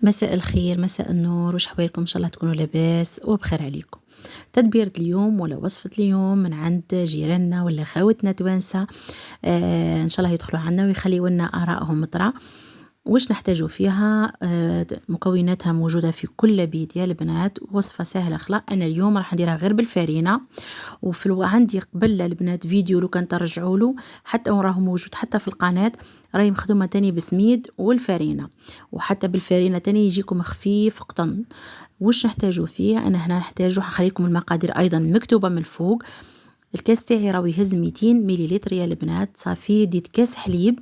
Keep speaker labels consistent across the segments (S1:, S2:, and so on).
S1: مساء الخير، مساء النور، وش أحوالكم؟ إن شاء الله تكونوا لاباس وبخير عليكم. تدبيرة اليوم ولا وصفة اليوم من عند جيراننا ولا خاوتنا توانسة. إن شاء الله يدخلوا عنا ويخليوا لنا آرائهم طرا. وش نحتاجوا فيها؟ مكوناتها موجودة في كل بيت يا البنات، وصفة سهلة خلا. أنا اليوم راح نديرها غير بالفارينة، عندي قبل البنات فيديو لو كان ترجعوا له، حتى وراه موجود حتى في القناة. راهي مخدومة تاني بسميد والفارينة، وحتى بالفارينة تاني يجيكم خفيف قطن. وش نحتاجوا فيه؟ أنا هنا نحتاجوا، هخليكم المقادير أيضا مكتوبة من الفوق. الكاس تاعي راهو يهز 200 مليلتر يا البنات. صافي ديت كاس حليب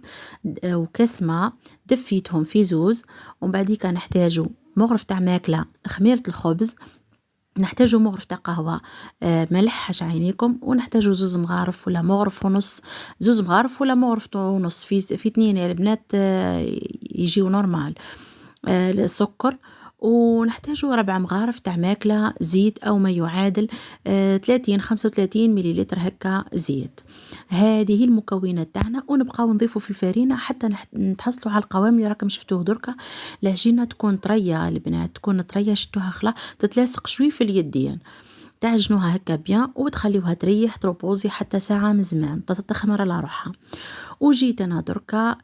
S1: وكاس ماء، دفيتهم في زوز. ومن بعديك نحتاجوا مغرف تاع ماكلة، خميرة الخبز، نحتاجوا مغرف تاع قهوة، ملح حاش عينيكم، ونحتاجوا زوز مغارف ولا مغرف ونص. زوز مغارف ولا مغرف ونص، في 2 يا البنات يجيو نورمال. السكر. ونحتاجوا 4 مغارف تاع ماكلة زيت أو ما يعادل 30-35 مليلتر هكا زيت. هذه هي المكونات تاعنا، ونبقاو نضيفوا في الفارينة حتى نتحصلوا على القوام اللي راكم شفتوه دركا. العجينة تكون طرية البنات، تكون طرية، شتوها خلا تتلاصق شوي في اليدين. تعجنوها هكا بيان وتخليوها تريح تروبوزي حتى ساعة من زمان تخمر على روحها. وجيت انا دركا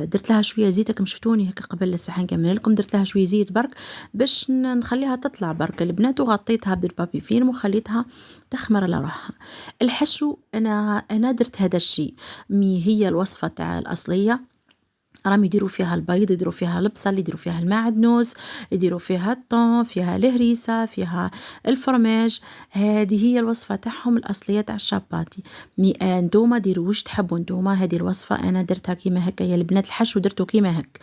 S1: درت لها شويه زيت، راكم شفتوني هكا قبل الساعه نكمل لكم، درت لها شويه زيت برك باش نخليها تطلع برك البنات، وغطيتها بالبابي فيلم وخليتها تخمر على روحها. الحشو انا درت هذا الشيء، مي هي الوصفه تاع الاصليه. راهم يديروا فيها البيض، يديروا فيها البصل، يديروا فيها المعدنوس، يديروا فيها الثوم، فيها الهريسة، فيها الفرماج. هذه هي الوصفة تاعهم الأصلية تاع الشاباتي. انتوما ديروا واش تحبوا انتوما. هذه الوصفة أنا درتها كيما هكا يا البنات، الحشو درتو كيما هك.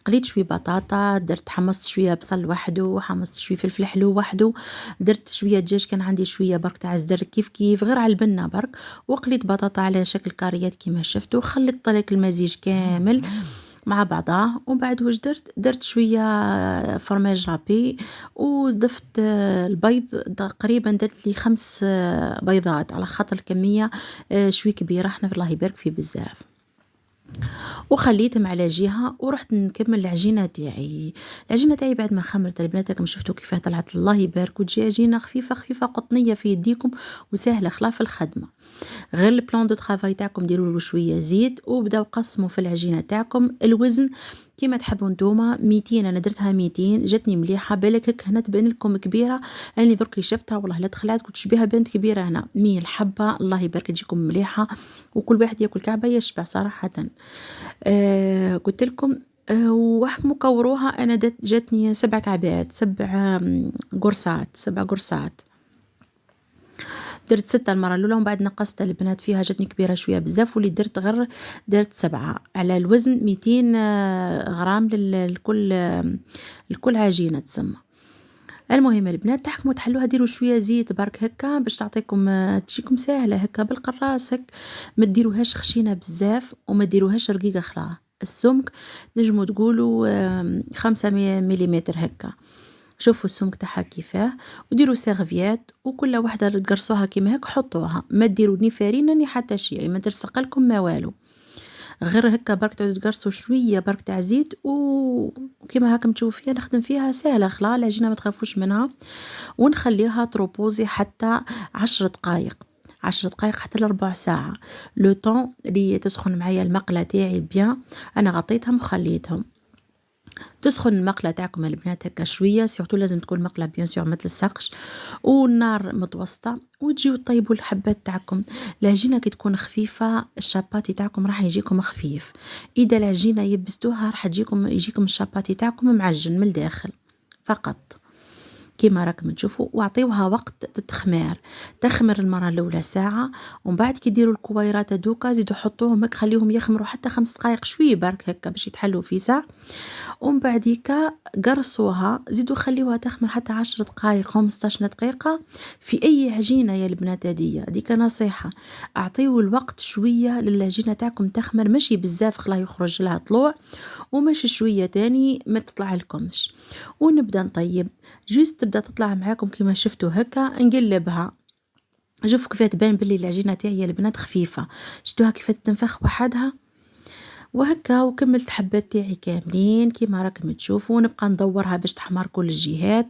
S1: قليت شويه بطاطا، درت حمصت شويه بصل وحده، حمصت شويه فلفل حلو وحده، درت شويه دجاج، كان عندي شويه برك تاع الزر كيف كيف غير على البنه برك. وقليت بطاطا على شكل كاريات كيما شفتوا، وخليت طلق المزيج كامل مع بعضاه. ومن بعد واش درت شويه فرماج رابي، وضفت البيض. تقريبا درت لي 5 بيضات، على خاطر الكميه شوي كبيره، احنا في الله يبارك فيه بزاف. وخليتهم على جهة، ورحت نكمل العجينة تاعي. العجينة تاعي بعد ما خمرت البنات راكم شفتوا كيفاه طلعت، الله يبارك، وتجي عجينة خفيفة خفيفة قطنية في يديكم وسهلة خلا في الخدمة. غير البلان دو طرافاي تاعكم ديروا له شويه زيت، وبداو قسموا في العجينه تاعكم. الوزن كيما تحبوا نتوما، 200 انا درتها 200 جاتني مليحه. بالك هك هنا تبان لكم كبيره، اني درك شفتها والله لا تخلعت قلت بها بنت كبيره هنا. الحبه الله يبارك تجيكم مليحه، وكل واحد ياكل كعبه يشبع صراحه. قلت لكم واحكموا كوروها. انا جاتني 7 كعبات، 7 قرصات، 7 قرصات. درت 6 المرة الأولى، ومن بعد نقصت البنات فيها جاتني كبيرة شوية بزاف، واللي درت 7 على الوزن 200 غرام لكل عجينة تسمى. المهم البنات تحكموا تحلوها، ديروا شوية زيت برك هكا باش تعطيكم تجيكم سهلة هكا بالقراص هك. ما ديروهاش خشينة بزاف وما ديروهاش رقيقة خلاها. السمك نجموا تقولوا 5 مليمتر هكا. شوفوا السمك تاعها كيفاه، وديروا سيرفيات وكل وحده تقرصوها كيما هيك حطوها. ما ديروا ني فارينه ني حتى شيء، ما تلصق لكم ما والو. غير هكا برك تعودوا تقرصوا شويه برك تاع زيت، وكيما هاكم تشوفوا فيها نخدم فيها سهله خلا. العجينه ما تخافوش منها. ونخليها تروبوزي حتى 10 دقائق، 10 دقائق حتى لربع ساعه. لو طون اللي تسخن معايا المقله تاعي بيان، انا غطيتهم وخليتهم تسخن. المقله تاعكم البنات هكا شويه، سيرتو لازم تكون مقله بيان سور ما تلصقش، والنار متوسطه. وتجيو طيبوا الحبات تاعكم. العجينه كي تكون خفيفه الشاباتي تاعكم راح يجيكم خفيف. اذا العجينه يبستوها راح يجيكم الشاباتي تاعكم معجن من الداخل فقط كيما راكم تشوفوا. واعطيوها وقت تتخمر. تخمر المره الاولى ساعه، ومن بعد كي ديروا الكويرات هذوكا زيدوا حطوهم هك، خليهم يخمروا حتى 5 دقائق شويه برك هكا باش يتحلوا في ساعه. ومن بعديكا قرصوها، زيدوا خليوها تخمر حتى 10 دقائق 15 دقيقة. في أي عجينة يا البنات هذيك نصيحة، أعطيوا الوقت شوية للعجينة تاعكم تخمر، ماشي بزاف خلا يخرج لها طلوع، وماشي شوية تاني ما تطلع لكمش. ونبدأ نطيب، جوست تبدأ تطلع معاكم كما شفتوا هكا. نقلبها، شوفوا كيف تبان باللي العجينة تاعي يا البنات خفيفة. شفتوها كيف تنفخ وحدها. وهكا وكملت حبات تاعي كاملين كيما راكم تشوفوا، ونبقى ندورها باش تحمر كل الجهات.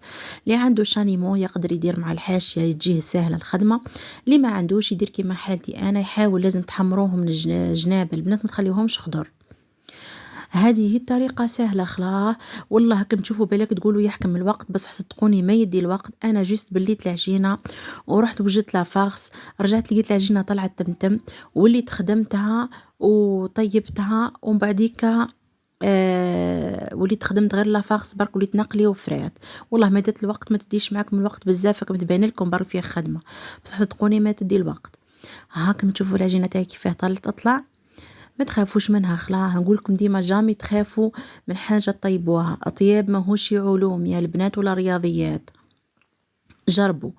S1: اللي عنده شانيمون يقدر يدير مع الحاشية تجيه سهلة الخدمة، اللي ما عندوش يدير كيما حالتي انا، يحاول لازم تحمروهم من جناب البنات ما تخليوهمش خضر. هذه هي الطريقة سهلة خلاص. والله هاكم تشوفوا بالك تقولوا يحكم الوقت، بصح صدقوني ما يدي الوقت. انا جيست بليت العجينة ورحت وجدت لافارس، رجعت لقيت العجينة طلعت تمتم، وليت خدمتها وطيبتها، ومن بعديكا وليت خدمت غير لافارس برك، وليت نقلي وفرات. والله ما دات الوقت، ما تديش معاكم الوقت بزاف، راكم تبان لكم برك فيها خدمة، بصح صدقوني ما تدي الوقت. هاكم تشوفوا العجينة تاعي كيفاه تطلع. ما تخافوش منها خلاص، نقول لكم ديما جامي تخافوا من حاجة طيبوها. اطياب ماهوش علوم يا البنات ولا رياضيات، جربوا.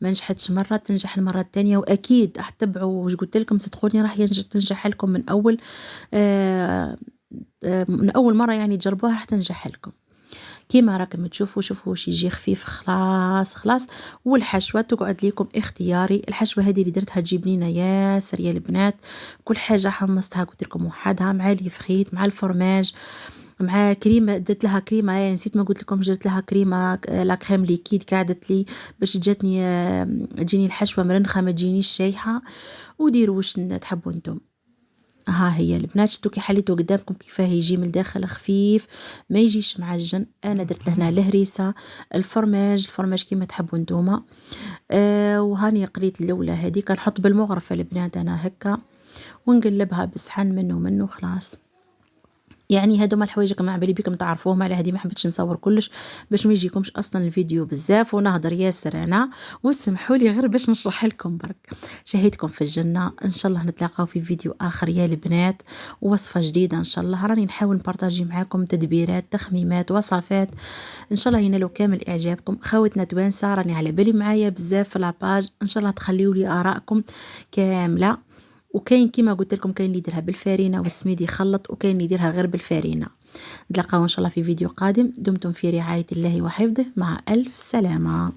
S1: ما نجحتش مرة تنجح المرة الثانية، واكيد راح تتبعوا واش قلت لكم، صدقوني راح تنجح لكم من اول من اول مرة يعني تجربوها راح تنجح لكم. كيما راكم تشوفوا، شوفوا واش يجي خفيف خلاص خلاص. والحشوة تقعد ليكم اختياري. الحشوة هذه اللي درتها تجيب لينا ياسر يا البنات. كل حاجة حمصتها قلت لكم وحدها، مع الفخيت مع الفرماج مع كريمة. درت لها كريمة، نسيت ما قلت لكم، درت لها كريمة لا كريم ليكيد قعدت لي باش جاتني تجيني الحشوة مرنخة ما تجينيش شايحة. وديروا واش تحبوا انتم. ها هي البنات شتو كي حليتو قدامكم كيفاه يجي من الداخل خفيف ما يجيش معجن. انا درت لهنا الهريسه، الفرماج كيما تحبوا نتوما. وهاني قريت الاولى هذه كنحط بالمغرفه البنات انا هكا، ونقلبها بصحن منه خلاص. يعني هادو ما الحوايج كما على بالي بكم تعرفوهم، على هذه ما حبيتش نصور كلش باش ما يجيكمش اصلا الفيديو بزاف ونهضر ياسر انا، واسمحوا لي غير باش نشرح لكم برك. شهيتكم في الجنه، ان شاء الله نتلاقاو في فيديو اخر يا البنات، ووصفه جديده ان شاء الله. راني نحاول نبارطاجي معاكم تدبيرات تخميمات وصفات ان شاء الله ينالوا كامل اعجابكم. خوتنا توانسه راني على بالي معايا بزاف في لاباج، ان شاء الله تخليوا لي ارائكم كامله. وكاين كيما قلت لكم كاين اللي يديرها بالفارينه والسميد يخلط، وكاين اللي يديرها غير بالفارينه. نتلاقاو ان شاء الله في فيديو قادم. دمتم في رعايه الله وحفظه، مع الف سلامه.